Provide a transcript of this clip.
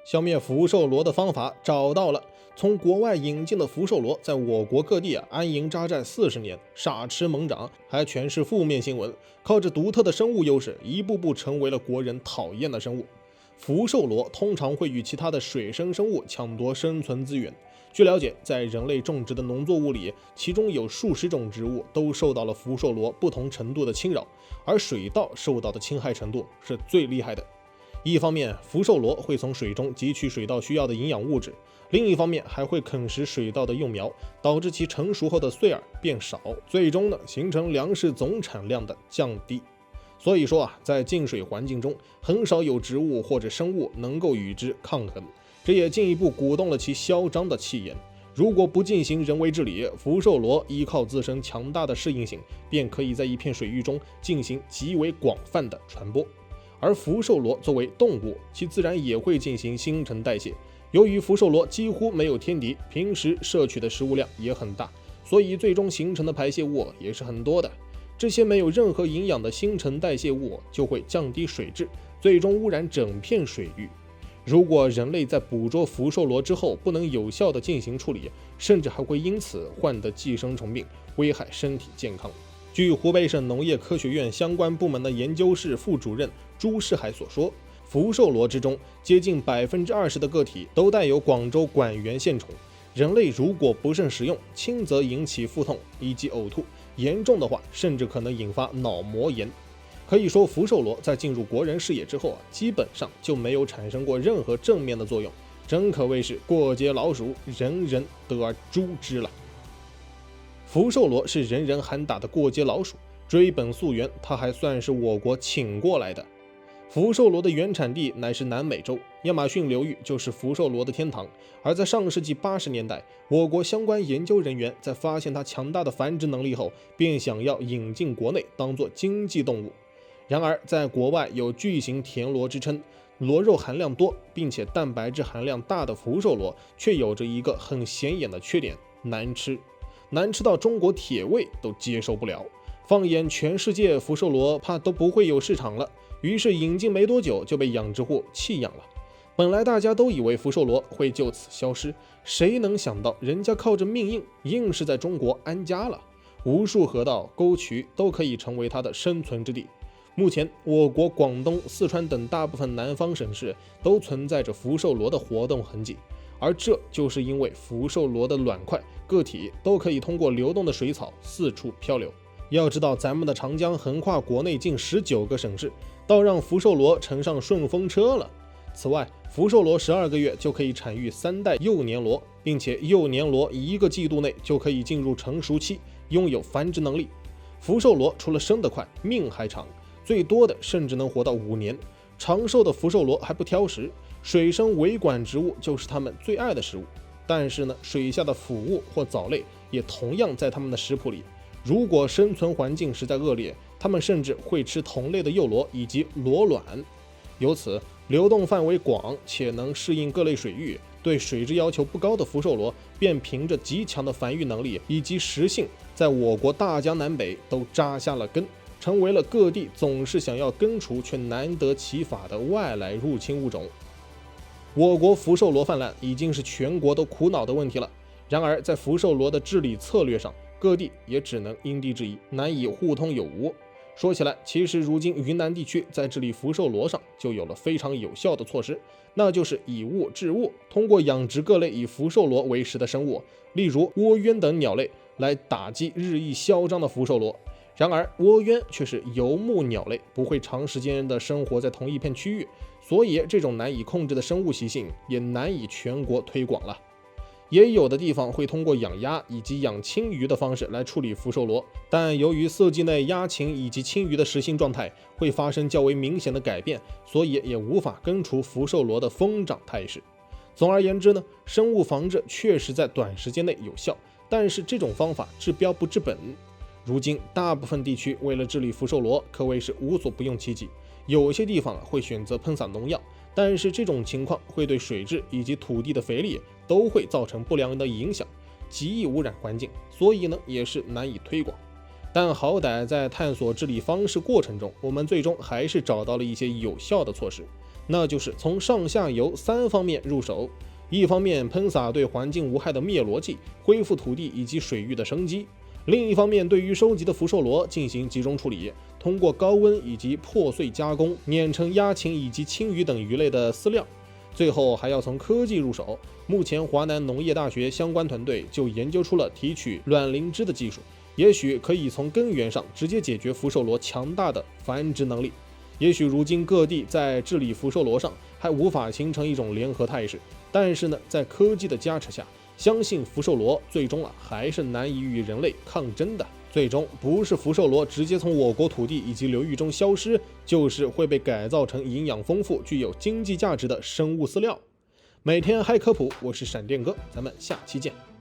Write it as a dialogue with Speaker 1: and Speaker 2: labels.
Speaker 1: 消灭福寿螺的方法找到了，从国外引进的福寿螺在我国各地安营扎寨40年，傻吃猛长，还全是负面新闻，靠着独特的生物优势，一步步成为了国人讨厌的生物。福寿螺通常会与其他的水生生物抢夺生存资源。据了解，在人类种植的农作物里，其中有数十种植物都受到了福寿螺不同程度的侵扰，而水稻受到的侵害程度是最厉害的。一方面，福寿螺会从水中汲取水稻需要的营养物质，另一方面还会啃食水稻的幼苗，导致其成熟后的穗儿变少，最终呢形成粮食总产量的降低。所以说在净水环境中，很少有植物或者生物能够与之抗衡，这也进一步鼓动了其嚣张的气焰。如果不进行人为治理，福寿螺依靠自身强大的适应性，便可以在一片水域中进行极为广泛的传播。而福寿螺作为动物，其自然也会进行新陈代谢。由于福寿螺几乎没有天敌，平时摄取的食物量也很大，所以最终形成的排泄物也是很多的。这些没有任何营养的新陈代谢物就会降低水质，最终污染整片水域。如果人类在捕捉福寿螺之后不能有效地进行处理，甚至还会因此患得寄生虫病，危害身体健康。据湖北省农业科学院相关部门的研究室副主任朱世海所说，福寿螺之中接近20%的个体都带有广州管源线虫。人类如果不慎食用，轻则引起腹痛以及呕吐，严重的话甚至可能引发脑膜炎。可以说，福寿螺在进入国人视野之后基本上就没有产生过任何正面的作用，真可谓是过街老鼠，人人得而诛之了。福寿螺是人人喊打的过街老鼠，追本溯源，它还算是我国请过来的。福寿螺的原产地乃是南美洲，亚马逊流域就是福寿螺的天堂。而在上世纪80年代，我国相关研究人员在发现它强大的繁殖能力后，便想要引进国内当作经济动物。然而，在国外有巨型田螺之称，螺肉含量多并且蛋白质含量大的福寿螺，却有着一个很显眼的缺点：难吃。难吃到中国铁胃都接受不了。放眼全世界，福寿螺怕都不会有市场了，于是引进没多久就被养殖户弃养了。本来大家都以为福寿螺会就此消失，谁能想到人家靠着命硬是在中国安家了，无数河道沟渠都可以成为它的生存之地。目前我国广东、四川等大部分南方省市都存在着福寿螺的活动痕迹，而这就是因为福寿螺的卵块个体都可以通过流动的水草四处漂流。要知道，咱们的长江横跨国内近19个省市，倒让福寿螺乘上顺风车了。此外，福寿螺12个月就可以产育3代幼年螺，并且幼年螺1个季度内就可以进入成熟期，拥有繁殖能力。福寿螺除了生得快，命还长，最多的甚至能活到5年。长寿的福寿螺还不挑食，水生维管植物就是它们最爱的食物。但是呢，水下的腐物或藻类也同样在它们的食谱里。如果生存环境实在恶劣，它们甚至会吃同类的幼螺以及螺卵。由此，流动范围广且能适应各类水域，对水质要求不高的福寿螺便凭着极强的繁育能力以及食性，在我国大江南北都扎下了根，成为了各地总是想要根除却难得其法的外来入侵物种。我国福寿螺泛滥已经是全国都苦恼的问题了，然而在福寿螺的治理策略上，各地也只能因地制宜，难以互通有无。说起来，其实如今云南地区在治理福寿螺上就有了非常有效的措施，那就是以物治物，通过养殖各类以福寿螺为食的生物，例如蜗鸢等鸟类，来打击日益嚣张的福寿螺。然而蜗鸢却是游牧鸟类，不会长时间的生活在同一片区域，所以这种难以控制的生物习性也难以全国推广了。也有的地方会通过养鸭以及养青鱼的方式来处理福寿螺，但由于色季内鸭禽以及青鱼的食性状态会发生较为明显的改变，所以也无法根除福寿螺的疯长态势。总而言之呢，生物防治确实在短时间内有效，但是这种方法治标不治本。如今大部分地区为了治理福寿螺可谓是无所不用其极，有些地方会选择喷洒农药，但是这种情况会对水质以及土地的肥力都会造成不良的影响，极易污染环境，所以呢也是难以推广。但好歹在探索治理方式过程中，我们最终还是找到了一些有效的措施。那就是从上下游3方面入手。一方面喷洒对环境无害的灭螺剂，恢复土地以及水域的生机；另一方面，对于收集的福寿螺进行集中处理，通过高温以及破碎加工，碾成鸭禽以及青鱼等鱼类的饲料。最后还要从科技入手，目前华南农业大学相关团队就研究出了提取卵磷脂的技术，也许可以从根源上直接解决福寿螺强大的繁殖能力。也许如今各地在治理福寿螺上还无法形成一种联合态势，但是呢，在科技的加持下，相信福寿螺最终还是难以与人类抗争的。最终不是福寿螺直接从我国土地以及流域中消失，就是会被改造成营养丰富、具有经济价值的生物饲料。每天嗨科普，我是闪电哥，咱们下期见。